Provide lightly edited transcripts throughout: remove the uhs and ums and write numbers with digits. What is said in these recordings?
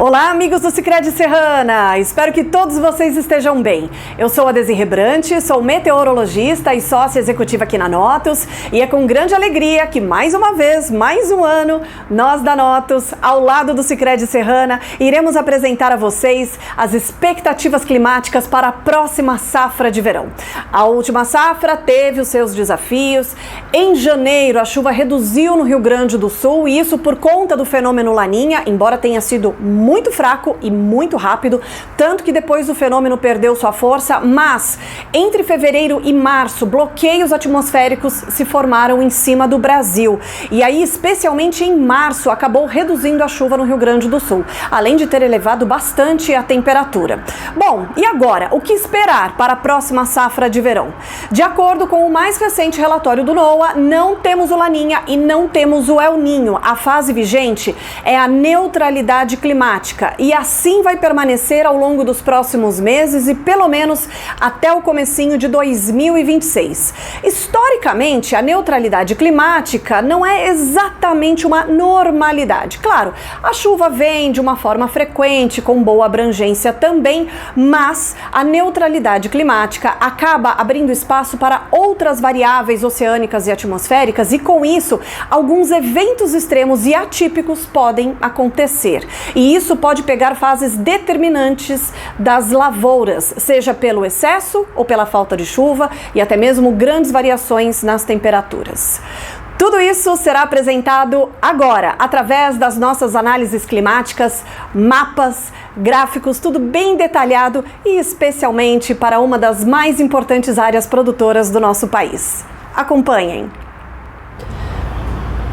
Olá, amigos do Sicredi Serrana! Espero que todos vocês estejam bem. Eu sou a Desirê Brant, sou meteorologista e sócia executiva aqui na Notus, e é com grande alegria que mais uma vez, mais um ano, nós da Notus, ao lado do Sicredi Serrana, iremos apresentar a vocês as expectativas climáticas para a próxima safra de verão. A última safra teve os seus desafios. Em janeiro, a chuva reduziu no Rio Grande do Sul, e isso por conta do fenômeno Laninha, embora tenha sido muito fraco e muito rápido, tanto que depois o fenômeno perdeu sua força, mas entre fevereiro e março, bloqueios atmosféricos se formaram em cima do Brasil. E aí, especialmente em março, acabou reduzindo a chuva no Rio Grande do Sul, além de ter elevado bastante a temperatura. Bom, e agora, o que esperar para a próxima safra de verão? De acordo com o mais recente relatório do NOAA, não temos o Laninha e não temos o El Ninho. A fase vigente é a neutralidade climática, e assim vai permanecer ao longo dos próximos meses e pelo menos até o comecinho de 2026. Historicamente, a neutralidade climática não é exatamente uma normalidade. Claro, a chuva vem de uma forma frequente, com boa abrangência também, mas a neutralidade climática acaba abrindo espaço para outras variáveis oceânicas e atmosféricas, e com isso, alguns eventos extremos e atípicos podem acontecer. E isso pode pegar fases determinantes das lavouras, seja pelo excesso ou pela falta de chuva, e até mesmo grandes variações nas temperaturas. Tudo isso será apresentado agora, através das nossas análises climáticas, mapas, gráficos, tudo bem detalhado e especialmente para uma das mais importantes áreas produtoras do nosso país. Acompanhem!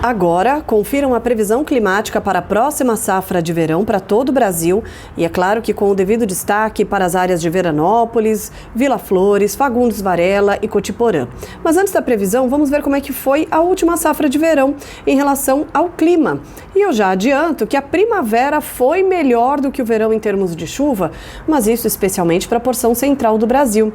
Agora, confiram a previsão climática para a próxima safra de verão para todo o Brasil, e é claro que com o devido destaque para as áreas de Veranópolis, Vila Flores, Fagundes Varela e Cotiporã. Mas antes da previsão, vamos ver como é que foi a última safra de verão em relação ao clima. E eu já adianto que a primavera foi melhor do que o verão em termos de chuva, mas isso especialmente para a porção central do Brasil.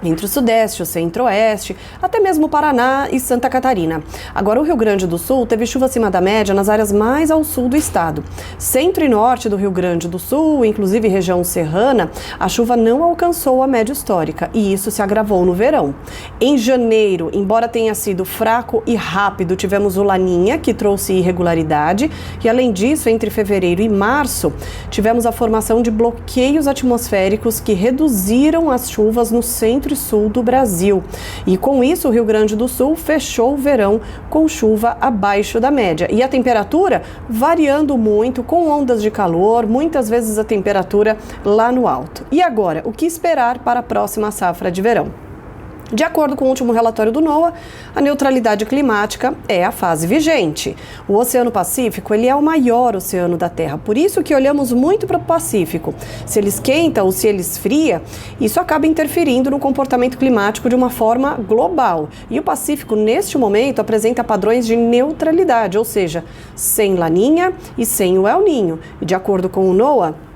Entre o Sudeste, o Centro-Oeste, até mesmo Paraná e Santa Catarina. Agora, o Rio Grande do Sul teve chuva acima da média nas áreas mais ao sul do estado. Centro e norte do Rio Grande do Sul, inclusive região serrana, a chuva não alcançou a média histórica, e isso se agravou no verão. Em janeiro, embora tenha sido fraco e rápido, tivemos o Laninha, que trouxe irregularidade, e além disso, entre fevereiro e março, tivemos a formação de bloqueios atmosféricos que reduziram as chuvas no centro e sul do Brasil. E com isso, o Rio Grande do Sul fechou o verão com chuva abaixo da média. E a temperatura variando muito, com ondas de calor, muitas vezes a temperatura lá no alto. E agora, o que esperar para a próxima safra de verão? De acordo com o último relatório do NOAA, a neutralidade climática é a fase vigente. O Oceano Pacífico, ele é o maior oceano da Terra, por isso que olhamos muito para o Pacífico. Se ele esquenta ou se ele esfria, isso acaba interferindo no comportamento climático de uma forma global. E o Pacífico, neste momento, apresenta padrões de neutralidade, ou seja, sem Laninha e sem o El Ninho. E de acordo com o NOAA,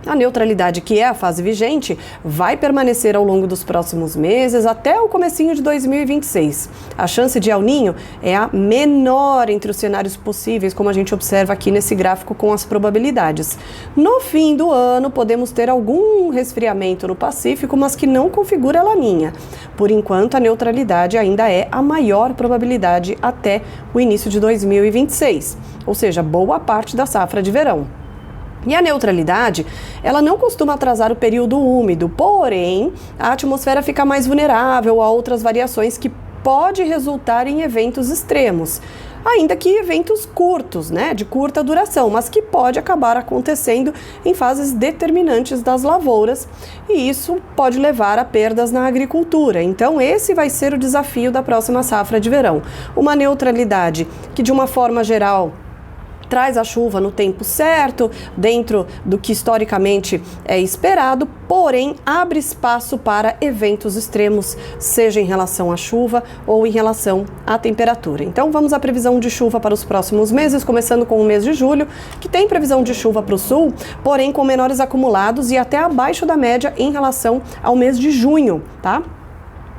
a neutralidade, que é a fase vigente, vai permanecer ao longo dos próximos meses até o comecinho de 2026. A chance de El Ninho é a menor entre os cenários possíveis, como a gente observa aqui nesse gráfico com as probabilidades. No fim do ano, podemos ter algum resfriamento no Pacífico, mas que não configura a Laninha. Por enquanto, a neutralidade ainda é a maior probabilidade até o início de 2026, ou seja, boa parte da safra de verão. E a neutralidade, ela não costuma atrasar o período úmido, porém, a atmosfera fica mais vulnerável a outras variações que pode resultar em eventos extremos. Ainda que eventos curtos, de curta duração, mas que pode acabar acontecendo em fases determinantes das lavouras, e isso pode levar a perdas na agricultura. Então, esse vai ser o desafio da próxima safra de verão. Uma neutralidade que, de uma forma geral, traz a chuva no tempo certo, dentro do que historicamente é esperado, porém abre espaço para eventos extremos, seja em relação à chuva ou em relação à temperatura. Então vamos à previsão de chuva para os próximos meses, começando com o mês de julho, que tem previsão de chuva para o sul, porém com menores acumulados e até abaixo da média em relação ao mês de junho, tá?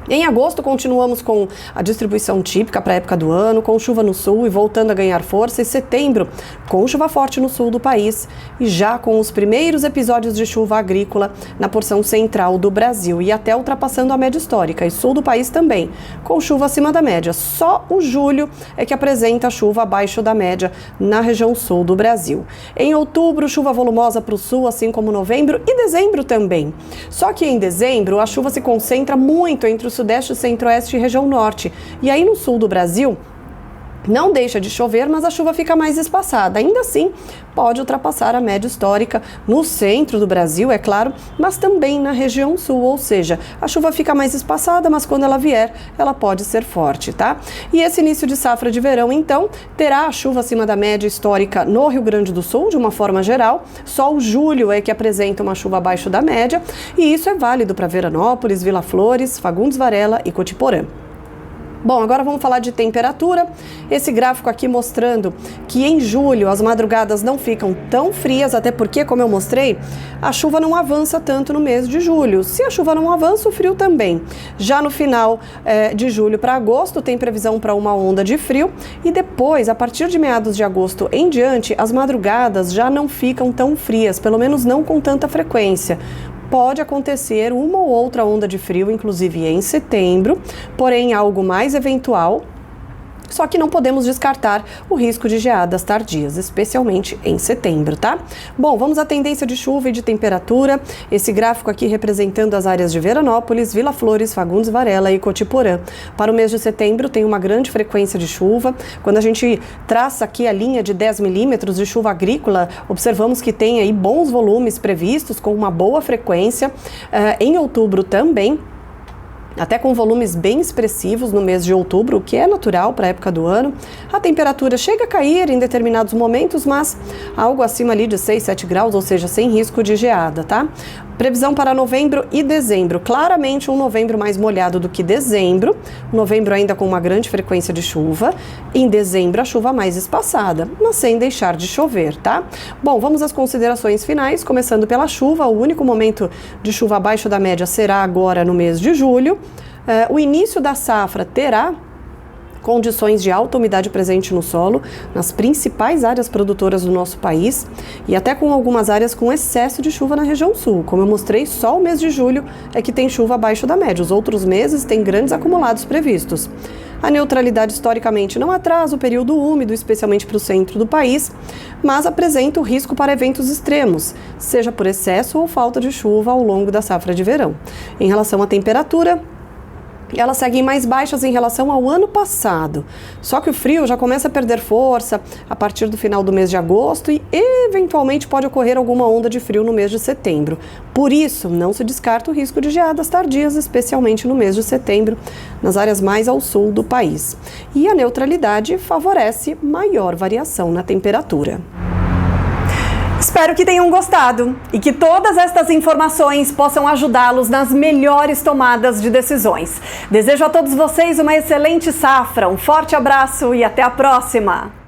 Em agosto, continuamos com a distribuição típica para a época do ano, com chuva no sul e voltando a ganhar força. Em setembro, com chuva forte no sul do país e já com os primeiros episódios de chuva agrícola na porção central do Brasil e até ultrapassando a média histórica. E sul do país também, com chuva acima da média. Só o julho é que apresenta chuva abaixo da média na região sul do Brasil. Em outubro, chuva volumosa para o sul, assim como novembro e dezembro também. Só que em dezembro, a chuva se concentra muito entre o Sudeste, Centro-Oeste e região Norte. E aí no sul do Brasil, não deixa de chover, mas a chuva fica mais espaçada. Ainda assim, pode ultrapassar a média histórica no centro do Brasil, é claro, mas também na região sul, ou seja, a chuva fica mais espaçada, mas quando ela vier, ela pode ser forte, tá? E esse início de safra de verão, então, terá a chuva acima da média histórica no Rio Grande do Sul, de uma forma geral. Só o julho é que apresenta uma chuva abaixo da média, e isso é válido para Veranópolis, Vila Flores, Fagundes Varela e Cotiporã. Bom, agora vamos falar de temperatura. Esse gráfico aqui mostrando que em julho as madrugadas não ficam tão frias, até porque, como eu mostrei, a chuva não avança tanto no mês de julho. Se a chuva não avança, o frio também. Já no final de julho para agosto, tem previsão para uma onda de frio e depois, a partir de meados de agosto em diante, as madrugadas já não ficam tão frias, pelo menos não com tanta frequência. Pode acontecer uma ou outra onda de frio, inclusive em setembro, porém algo mais eventual. Só que não podemos descartar o risco de geadas tardias, especialmente em setembro, tá? Bom, vamos à tendência de chuva e de temperatura. Esse gráfico aqui representando as áreas de Veranópolis, Vila Flores, Fagundes Varela e Cotiporã. Para o mês de setembro tem uma grande frequência de chuva. Quando a gente traça aqui a linha de 10 milímetros de chuva agrícola, observamos que tem aí bons volumes previstos com uma boa frequência. Em outubro também, até com volumes bem expressivos no mês de outubro, o que é natural para a época do ano. A temperatura chega a cair em determinados momentos, mas algo acima ali de 6, 7 graus, ou seja, sem risco de geada, tá? Previsão para novembro e dezembro. Claramente um novembro mais molhado do que dezembro. Novembro ainda com uma grande frequência de chuva. Em dezembro a chuva mais espaçada, mas sem deixar de chover, tá? Bom, vamos às considerações finais, começando pela chuva. O único momento de chuva abaixo da média será agora no mês de julho. O início da safra terá condições de alta umidade presente no solo, nas principais áreas produtoras do nosso país e até com algumas áreas com excesso de chuva na região sul. Como eu mostrei, só o mês de julho é que tem chuva abaixo da média. Os outros meses têm grandes acumulados previstos. A neutralidade historicamente não atrasa o período úmido, especialmente para o centro do país, mas apresenta o risco para eventos extremos, seja por excesso ou falta de chuva ao longo da safra de verão. Em relação à temperatura, elas seguem mais baixas em relação ao ano passado. Só que o frio já começa a perder força a partir do final do mês de agosto e, eventualmente, pode ocorrer alguma onda de frio no mês de setembro. Por isso, não se descarta o risco de geadas tardias, especialmente no mês de setembro, nas áreas mais ao sul do país. E a neutralidade favorece maior variação na temperatura. Espero que tenham gostado e que todas estas informações possam ajudá-los nas melhores tomadas de decisões. Desejo a todos vocês uma excelente safra, um forte abraço e até a próxima!